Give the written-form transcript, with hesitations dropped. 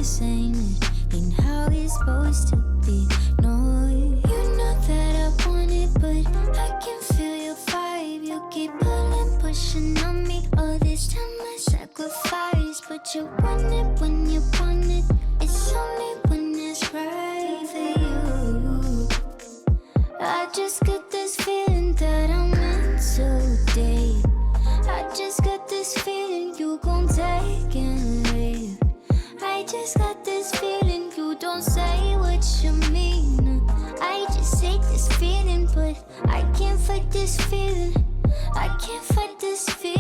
saying it ain't how it's supposed to be. No, you know that I want it, but I can feel your vibe. You keep pulling, pushing on me. All this time I sacrifice, but you want it when you want it. It's only when it's right for you. I just got this feeling that I'm meant to date. I just got this feeling you gon' take and leave. I just got this feeling you don't say what you mean. I just hate this feeling, but I can't fight this feeling. I can't fight this feeling.